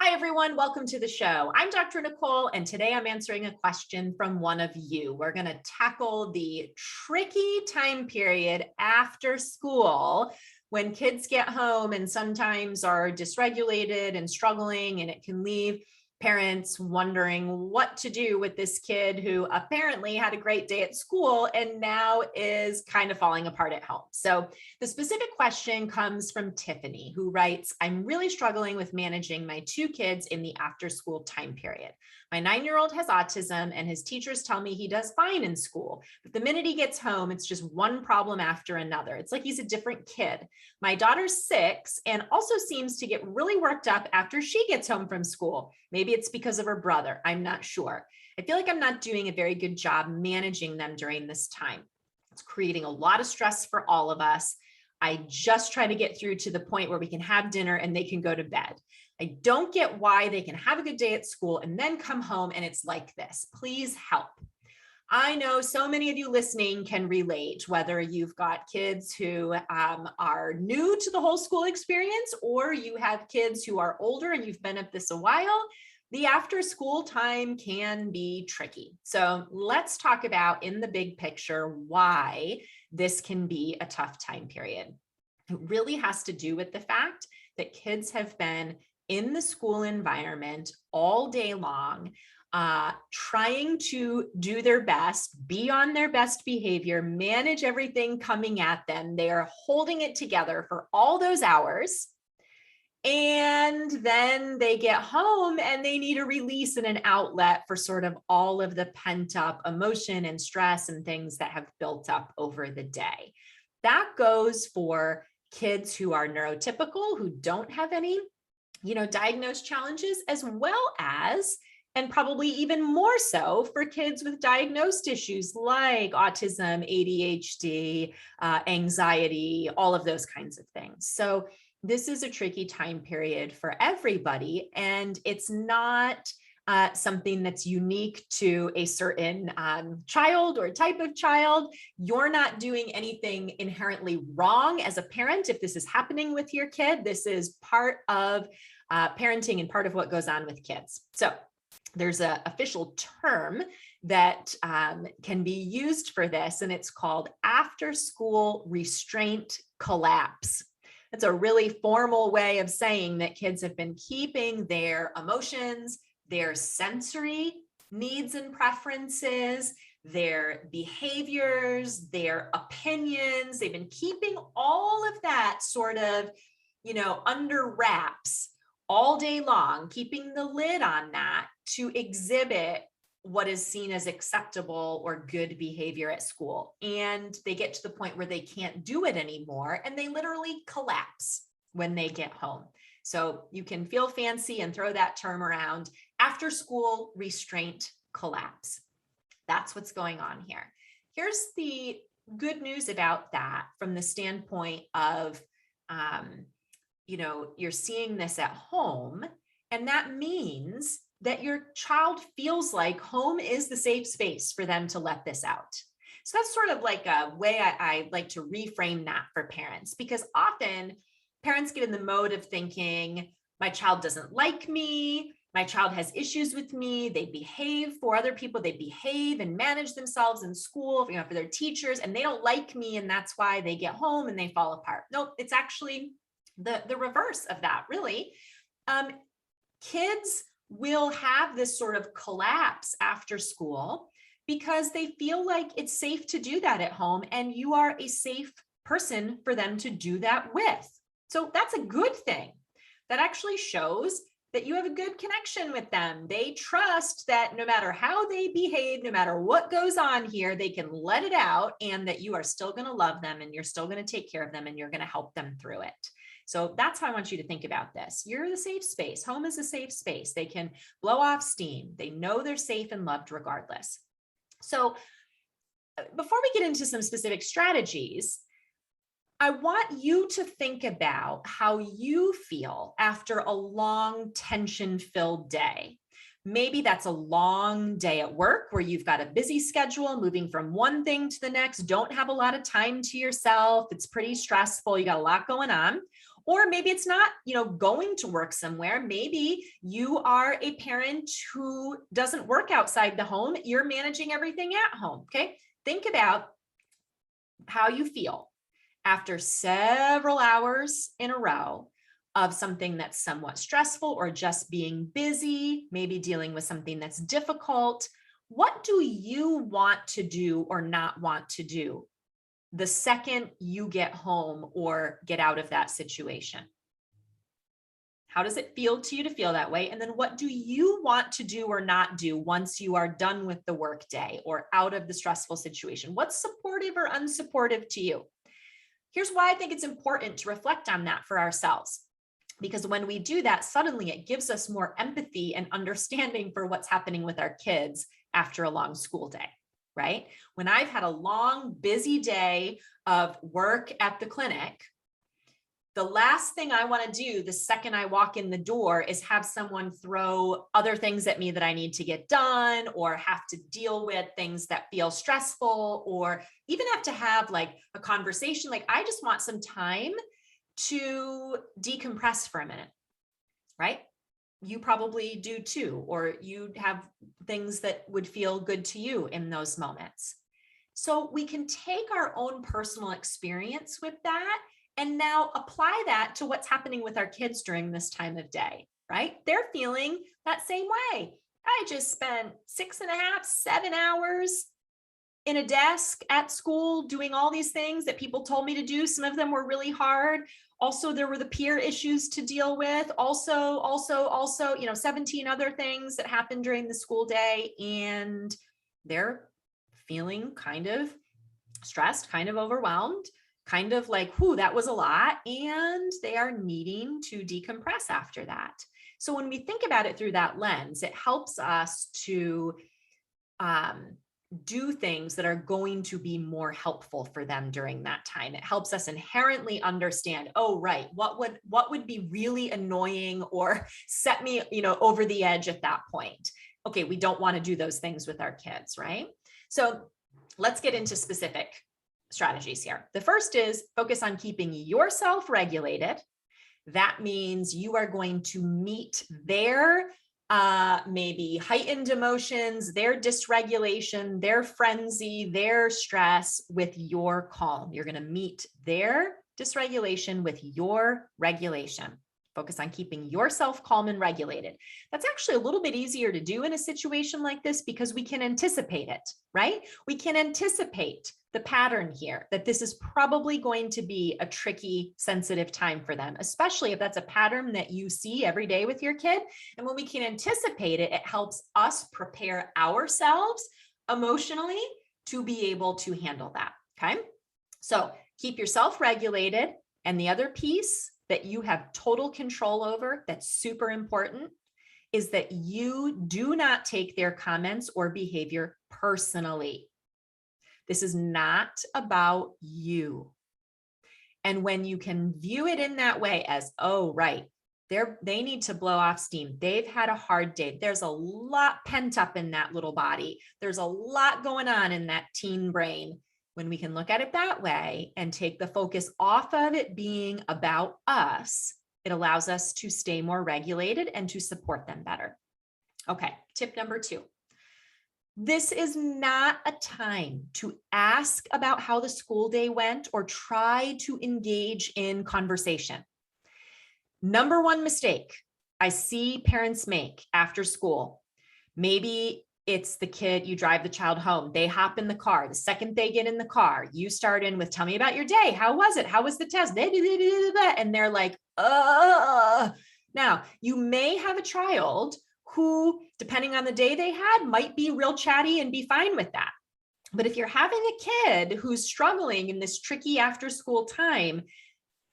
Hi, everyone. Welcome to the show. I'm Dr. Nicole, and today I'm answering a question from one of you. We're going to tackle the tricky time period after school when kids get home and sometimes are dysregulated and struggling, and it can leave parents wondering what to do with this kid who apparently had a great day at school and now is kind of falling apart at home. So the specific question comes from Tiffany, who writes, I'm really struggling with managing my two kids in the after school time period. My 9-year-old has autism and his teachers tell me he does fine in school, but the minute he gets home, it's just one problem after another. It's like he's a different kid. My daughter's 6 and also seems to get really worked up after she gets home from school. Maybe it's because of her brother. I'm not sure. I feel like I'm not doing a very good job managing them during this time. It's creating a lot of stress for all of us. I just try to get through to the point where we can have dinner and they can go to bed. I don't get why they can have a good day at school and then come home and it's like this. Please help. I know so many of you listening can relate, whether you've got kids who are new to the whole school experience, or you have kids who are older and you've been at this a while. The after school time can be tricky. So let's talk about in the big picture why this can be a tough time period. It really has to do with the fact that kids have been in the school environment all day long, trying to do their best, be on their best behavior, manage everything coming at them. They are holding it together for all those hours. And then they get home and they need a release and an outlet for sort of all of the pent up emotion and stress and things that have built up over the day. That goes for kids who are neurotypical, who don't have any, diagnosed challenges, as well as, and probably even more so for kids with diagnosed issues like autism, ADHD, anxiety, all of those kinds of things. So this is a tricky time period for everybody, and it's not something that's unique to a certain child or type of child. You're not doing anything inherently wrong as a parent. If this is happening with your kid, this is part of parenting and part of what goes on with kids. So there's an official term that can be used for this, and it's called after school restraint collapse. It's a really formal way of saying that kids have been keeping their emotions, their sensory needs and preferences, their behaviors, their opinions. They've been keeping all of that sort of, under wraps all day long, keeping the lid on that to exhibit what is seen as acceptable or good behavior at school. And they get to the point where they can't do it anymore and they literally collapse when they get home. So you can feel fancy and throw that term around, after school restraint collapse. That's what's going on here. Here's the good news about that from the standpoint of, you're seeing this at home, and that means that your child feels like home is the safe space for them to let this out. So that's sort of like a way I like to reframe that for parents, because often parents get in the mode of thinking, my child doesn't like me, my child has issues with me, they behave for other people, they behave and manage themselves in school, for their teachers, and they don't like me, and that's why they get home and they fall apart. Nope, it's actually the reverse of that, really. Kids will have this sort of collapse after school because they feel like it's safe to do that at home, and you are a safe person for them to do that with. So that's a good thing. That actually shows that you have a good connection with them. They trust that no matter how they behave, no matter what goes on here, they can let it out, and that you are still going to love them and you're still going to take care of them and you're going to help them through it. So that's how I want you to think about this. You're the safe space. Home is a safe space. They can blow off steam. They know they're safe and loved regardless. So before we get into some specific strategies, I want you to think about how you feel after a long tension-filled day. Maybe that's a long day at work where you've got a busy schedule, moving from one thing to the next, don't have a lot of time to yourself. It's pretty stressful. You got a lot going on. Or maybe it's not, going to work somewhere. Maybe you are a parent who doesn't work outside the home. You're managing everything at home. Okay. Think about how you feel after several hours in a row of something that's somewhat stressful or just being busy, maybe dealing with something that's difficult. What do you want to do or not want to do the second you get home or get out of that situation? How does it feel to you to feel that way? And then what do you want to do or not do once you are done with the workday or out of the stressful situation? What's supportive or unsupportive to you? Here's why I think it's important to reflect on that for ourselves. Because when we do that, suddenly it gives us more empathy and understanding for what's happening with our kids after a long school day, right? When I've had a long, busy day of work at the clinic, the last thing I want to do the second I walk in the door is have someone throw other things at me that I need to get done, or have to deal with things that feel stressful, or even have to have like a conversation. Like, I just want some time to decompress for a minute, right? You probably do too, or you have things that would feel good to you in those moments. So we can take our own personal experience with that and now apply that to what's happening with our kids during this time of day, right? They're feeling that same way. I just spent 6.5, 7 hours in a desk at school doing all these things that people told me to do. Some of them were really hard. Also, there were the peer issues to deal with. Also, 17 other things that happened during the school day, and they're feeling kind of stressed, kind of overwhelmed, kind of like, whew, that was a lot. And they are needing to decompress after that. So when we think about it through that lens, it helps us to do things that are going to be more helpful for them during that time. It helps us inherently understand, oh, right, what would be really annoying or set me, over the edge at that point. Okay, we don't want to do those things with our kids, right? So let's get into specific strategies here. The first is focus on keeping yourself regulated. That means you are going to meet their maybe heightened emotions, their dysregulation, their frenzy, their stress with your calm. You're going to meet their dysregulation with your regulation. Focus on keeping yourself calm and regulated. That's actually a little bit easier to do in a situation like this because we can anticipate it, right? We can anticipate the pattern here, that this is probably going to be a tricky, sensitive time for them, especially if that's a pattern that you see every day with your kid. And when we can anticipate it, it helps us prepare ourselves emotionally to be able to handle that, okay? So keep yourself regulated. And the other piece that you have total control over, that's super important, is that you do not take their comments or behavior personally. This is not about you. And when you can view it in that way as, oh, right, they need to blow off steam. They've had a hard day. There's a lot pent up in that little body. There's a lot going on in that teen brain. When we can look at it that way and take the focus off of it being about us, it allows us to stay more regulated and to support them better. Okay, tip number 2. This is not a time to ask about how the school day went or try to engage in conversation. Number one mistake I see parents make after school, maybe it's the kid, you drive the child home, they hop in the car. The second they get in the car, you start in with, tell me about your day. How was it? How was the test? And they're like, Now, you may have a child who, depending on the day they had, might be real chatty and be fine with that. But if you're having a kid who's struggling in this tricky after school time,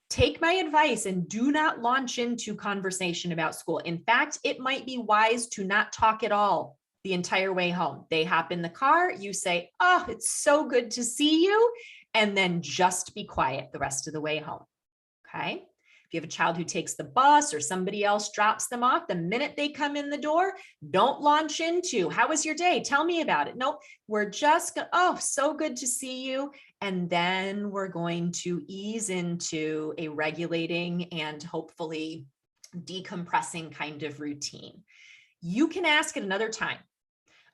take my advice and do not launch into conversation about school. In fact, it might be wise to not talk at all the entire way home. They hop in the car, you say, oh, it's so good to see you, and then just be quiet the rest of the way home, okay? If you have a child who takes the bus or somebody else drops them off, the minute they come in the door, don't launch into, how was your day? Tell me about it. Nope, we're just, oh, so good to see you. And then we're going to ease into a regulating and hopefully decompressing kind of routine. You can ask at another time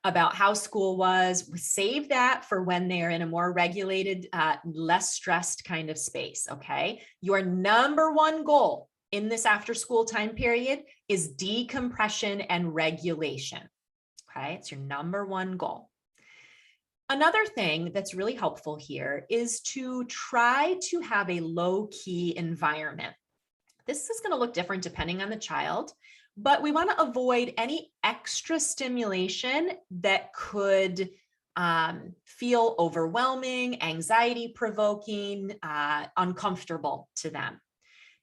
about how school was. Save that for when they're in a more regulated, less stressed kind of space, okay? Your number one goal in this after school time period is decompression and regulation, okay? It's your number one goal. Another thing that's really helpful here is to try to have a low-key environment. This is going to look different depending on the child, but we want to avoid any extra stimulation that could feel overwhelming, anxiety-provoking, uncomfortable to them.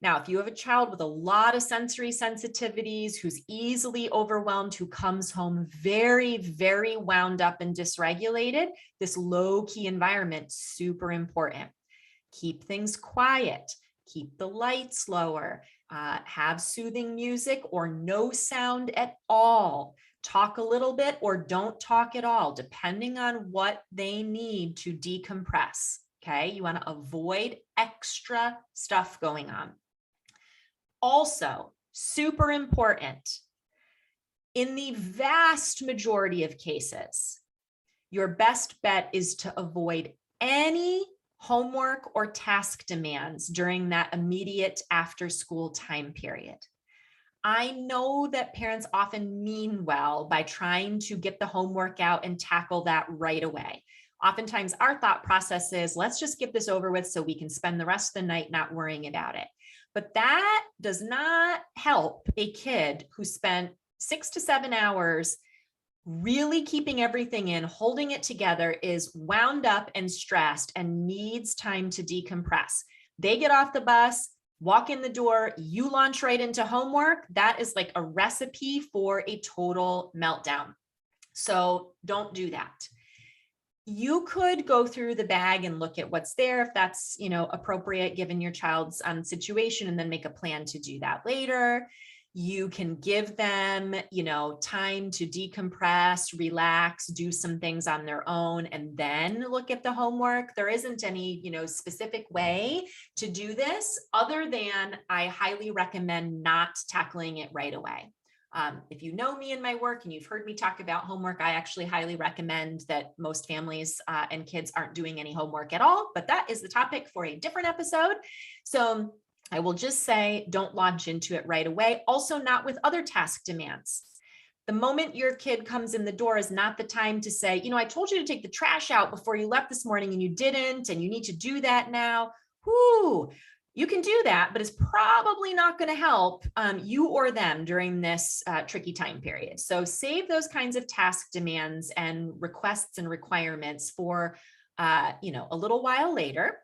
Now, if you have a child with a lot of sensory sensitivities, who's easily overwhelmed, who comes home very, very wound up and dysregulated, this low-key environment, super important. Keep things quiet, keep the lights lower, have soothing music or no sound at all. Talk a little bit or don't talk at all, depending on what they need to decompress, okay? You want to avoid extra stuff going on. Also, super important, in the vast majority of cases, your best bet is to avoid any homework or task demands during that immediate after school time period. I know that parents often mean well by trying to get the homework out and tackle that right away. Oftentimes our thought process is, let's just get this over with so we can spend the rest of the night not worrying about it. But that does not help a kid who spent 6 to 7 hours really keeping everything in, holding it together, is wound up and stressed and needs time to decompress. They get off the bus, walk in the door, you launch right into homework. That is like a recipe for a total meltdown. So don't do that. You could go through the bag and look at what's there if that's, appropriate given your child's situation, and then make a plan to do that later. You can give them, time to decompress, relax, do some things on their own, and then look at the homework. There isn't any, specific way to do this other than I highly recommend not tackling it right away. If you know me and my work and you've heard me talk about homework, I actually highly recommend that most families and kids aren't doing any homework at all, but that is the topic for a different episode. So I will just say, don't launch into it right away. Also, not with other task demands. The moment your kid comes in the door is not the time to say, I told you to take the trash out before you left this morning and you didn't, and you need to do that now. Whoo! You can do that, but it's probably not going to help you or them during this tricky time period. So save those kinds of task demands and requests and requirements for, a little while later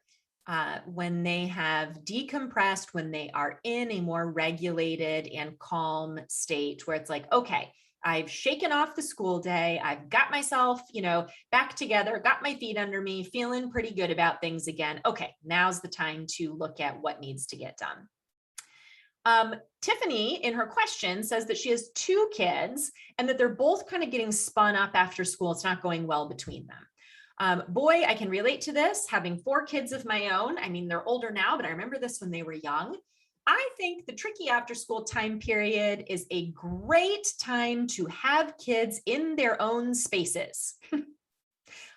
when they have decompressed, when they are in a more regulated and calm state where it's like, okay, I've shaken off the school day. I've got myself, back together, got my feet under me, feeling pretty good about things again. Okay, now's the time to look at what needs to get done. Tiffany, in her question, says that she has 2 kids and that they're both kind of getting spun up after school. It's not going well between them. Boy, I can relate to this, having 4 kids of my own. I mean, they're older now, but I remember this when they were young. I think the tricky after school time period is a great time to have kids in their own spaces.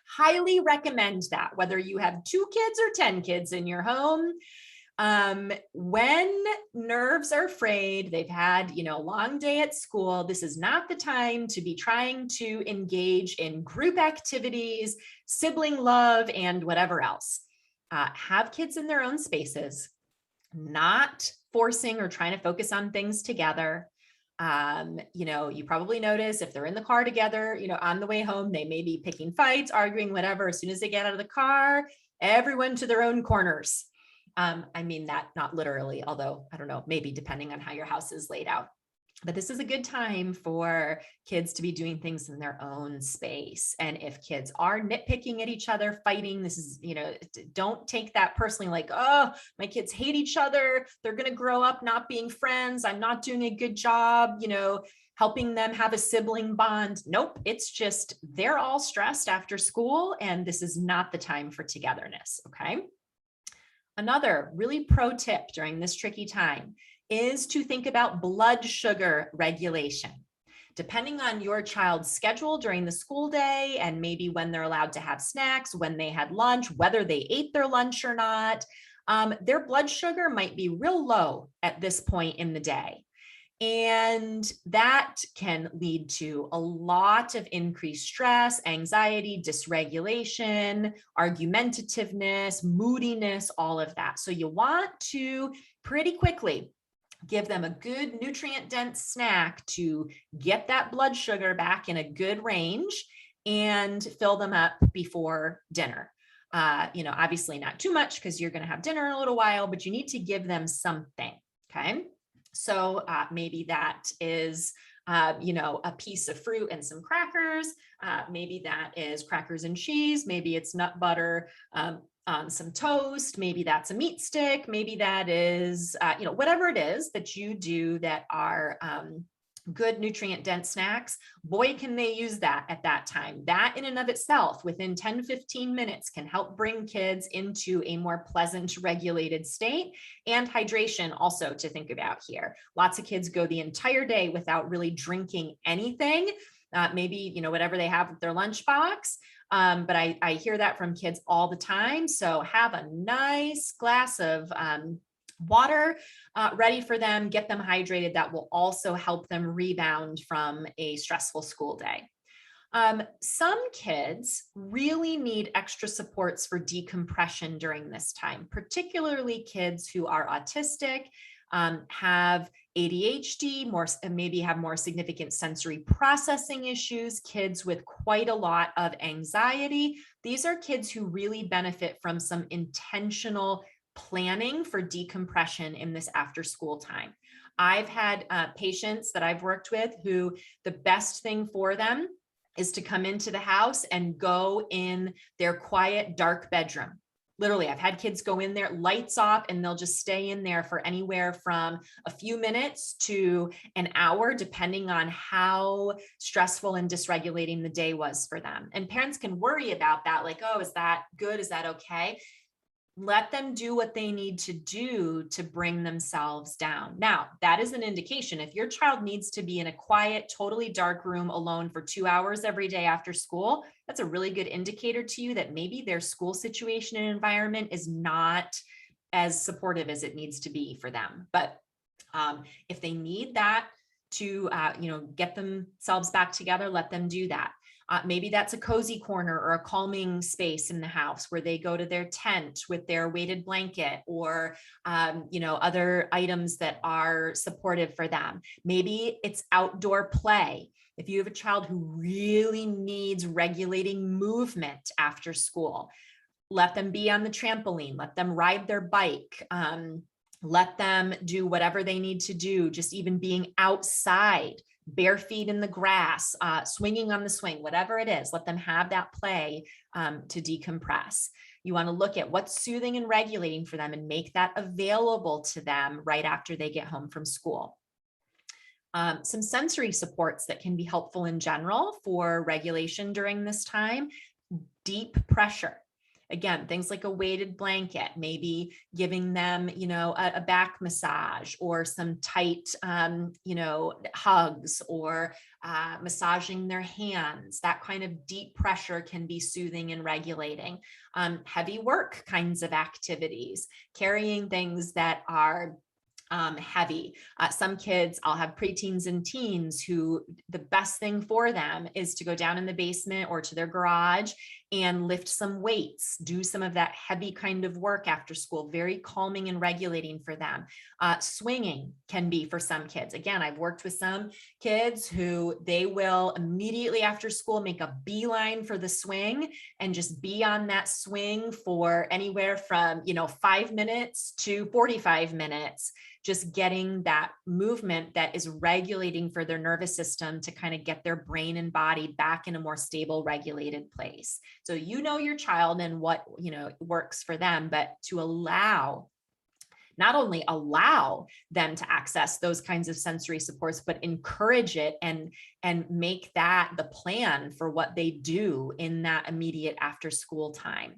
Highly recommend that, whether you have 2 kids or 10 kids in your home. When nerves are frayed, they've had, a long day at school, this is not the time to be trying to engage in group activities, sibling love, and whatever else. Have kids in their own spaces, not forcing or trying to focus on things together. You probably notice if they're in the car together, on the way home, they may be picking fights, arguing, whatever. As soon as they get out of the car, everyone to their own corners. I mean that not literally, although I don't know, maybe depending on how your house is laid out. But this is a good time for kids to be doing things in their own space. And if kids are nitpicking at each other, fighting, this is, don't take that personally, like, oh, my kids hate each other. They're going to grow up not being friends. I'm not doing a good job, helping them have a sibling bond. Nope. It's just, they're all stressed after school, and this is not the time for togetherness. Okay. Another really pro tip during this tricky time is to think about blood sugar regulation. Depending on your child's schedule during the school day, and maybe when they're allowed to have snacks, when they had lunch, whether they ate their lunch or not, their blood sugar might be real low at this point in the day. And that can lead to a lot of increased stress, anxiety, dysregulation, argumentativeness, moodiness, all of that. So you want to pretty quickly give them a good nutrient-dense snack to get that blood sugar back in a good range and fill them up before dinner. Obviously not too much because you're going to have dinner in a little while, but you need to give them something. Okay. So maybe that is, a piece of fruit and some crackers. Maybe that is crackers and cheese. Maybe it's nut butter on some toast. Maybe that's a meat stick. Maybe that is, whatever it is that you do that are good nutrient dense snacks. Boy, can they use that at that time. That in and of itself, within 10, 15 minutes, can help bring kids into a more pleasant, regulated state. And hydration also to think about here. Lots of kids go the entire day without really drinking anything. Maybe, whatever they have with their lunchbox. But I hear that from kids all the time. So have a nice glass of water ready for them, get them hydrated. That will also help them rebound from a stressful school day. Some kids really need extra supports for decompression during this time, particularly kids who are autistic, have ADHD, maybe have more significant sensory processing issues, kids with quite a lot of anxiety. These are kids who really benefit from some intentional planning for decompression in this after school time. I've had patients that I've worked with who the best thing for them is to come into the house and go in their quiet, dark bedroom. Literally, I've had kids go in there, lights off, and they'll just stay in there for anywhere from a few minutes to an hour, depending on how stressful and dysregulating the day was for them. And parents can worry about that, like, oh, is that good? Is that okay? Let them do what they need to do to bring themselves down. Now, that is an indication. If your child needs to be in a quiet, totally dark room alone for 2 hours every day after school, that's a really good indicator to you that maybe their school situation and environment is not as supportive as it needs to be for them. But if they need that to, get themselves back together, let them do that. Maybe that's a cozy corner or a calming space in the house where they go to their tent with their weighted blanket or, other items that are supportive for them. Maybe it's outdoor play. If you have a child who really needs regulating movement after school, let them be on the trampoline, let them ride their bike, let them do whatever they need to do, just even being outside, bare feet in the grass, swinging on the swing, whatever it is, let them have that play to decompress. You want to look at what's soothing and regulating for them and make that available to them right after they get home from school. Some sensory supports that can be helpful in general for regulation during this time: deep pressure. Again, things like a weighted blanket, maybe giving them, a back massage or some tight, hugs or massaging their hands. That kind of deep pressure can be soothing and regulating. Heavy work kinds of activities, carrying things that are heavy. Some kids, I'll have preteens and teens who the best thing for them is to go down in the basement or to their garage and lift some weights, do some of that heavy kind of work after school, very calming and regulating for them. Swinging can be for some kids. Again, I've worked with some kids who they will immediately after school make a beeline for the swing and just be on that swing for anywhere from, 5 minutes to 45 minutes. just getting that movement that is regulating for their nervous system to kind of get their brain and body back in a more stable, regulated place. So you know your child and what, works for them, but to not only allow them to access those kinds of sensory supports, but encourage it and make that the plan for what they do in that immediate after school time.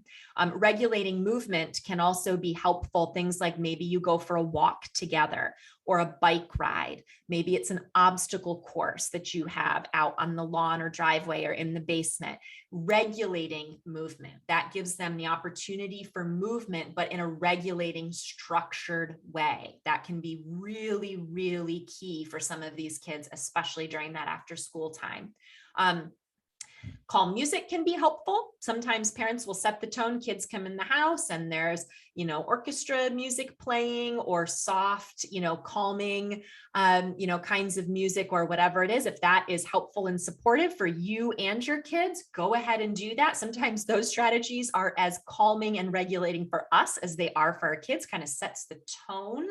Regulating movement can also be helpful. Things like maybe you go for a walk together or a bike ride. Maybe it's an obstacle course that you have out on the lawn or driveway or in the basement. Regulating movement, that gives them the opportunity for movement, but in a regulating, structured way. That can be really, really key for some of these kids, especially during that after school time. Calm music can be helpful. Sometimes parents will set the tone. Kids come in the house and there's, orchestra music playing or soft, calming, kinds of music or whatever it is. If that is helpful and supportive for you and your kids, go ahead and do that. Sometimes those strategies are as calming and regulating for us as they are for our kids, kind of sets the tone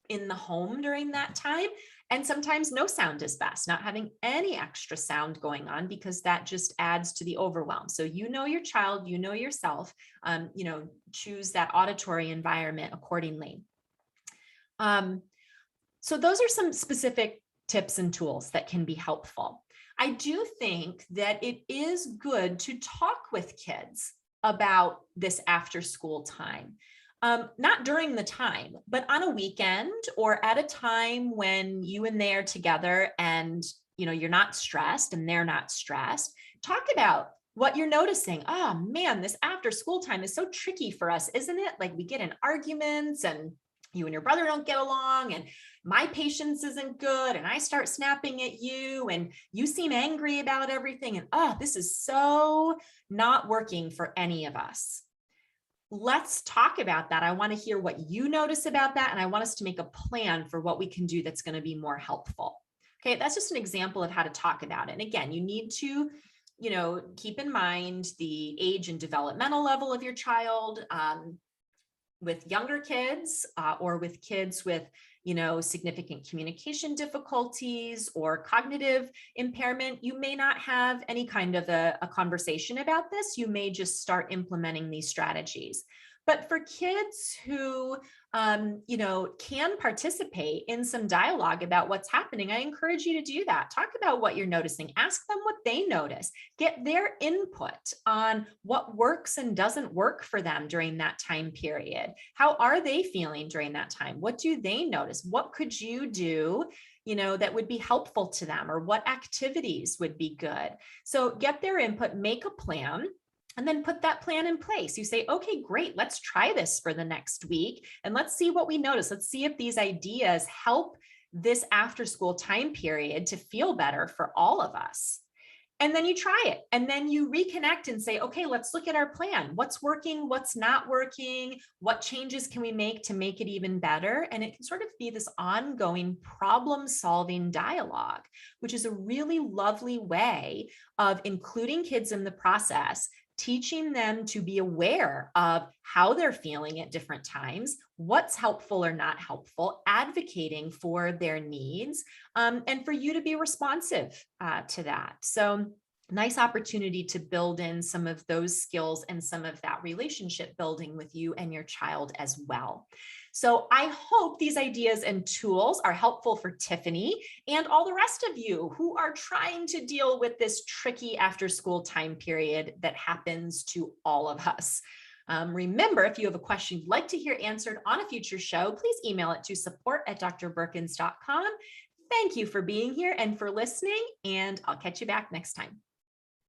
in the home during that time. And sometimes no sound is best, not having any extra sound going on, because that just adds to the overwhelm. So you know your child, you know yourself, choose that auditory environment accordingly. So those are some specific tips and tools that can be helpful. I do think that it is good to talk with kids about this after school time. Not during the time, but on a weekend or at a time when you and they are together and, you're not stressed and they're not stressed. Talk about what you're noticing. Oh man, this after school time is so tricky for us, isn't it? Like we get in arguments and you and your brother don't get along and my patience isn't good and I start snapping at you and you seem angry about everything. And this is so not working for any of us. Let's talk about that. I want to hear what you notice about that. And I want us to make a plan for what we can do that's going to be more helpful. Okay, that's just an example of how to talk about it. And again, you need to, keep in mind the age and developmental level of your child. With younger kids or with kids with, significant communication difficulties or cognitive impairment, you may not have any kind of a conversation about this. You may just start implementing these strategies. But for kids who, can participate in some dialogue about what's happening, I encourage you to do that. Talk about what you're noticing. Ask them what they notice. Get their input on what works and doesn't work for them during that time period. How are they feeling during that time? What do they notice? What could you do, that would be helpful to them, or what activities would be good? So get their input, make a plan, and then put that plan in place. You say, okay, great, let's try this for the next week. And let's see what we notice. Let's see if these ideas help this after school time period to feel better for all of us. And then you try it. And then you reconnect and say, okay, let's look at our plan. What's working? What's not working? What changes can we make to make it even better? And it can sort of be this ongoing problem-solving dialogue, which is a really lovely way of including kids in the process, teaching them to be aware of how they're feeling at different times, what's helpful or not helpful, advocating for their needs, and for you to be responsive to that. So nice opportunity to build in some of those skills and some of that relationship building with you and your child as well. So I hope these ideas and tools are helpful for Tiffany and all the rest of you who are trying to deal with this tricky after school time period that happens to all of us. Remember, if you have a question you'd like to hear answered on a future show, please email it to support@drbeurkens.com. Thank you for being here and for listening, and I'll catch you back next time.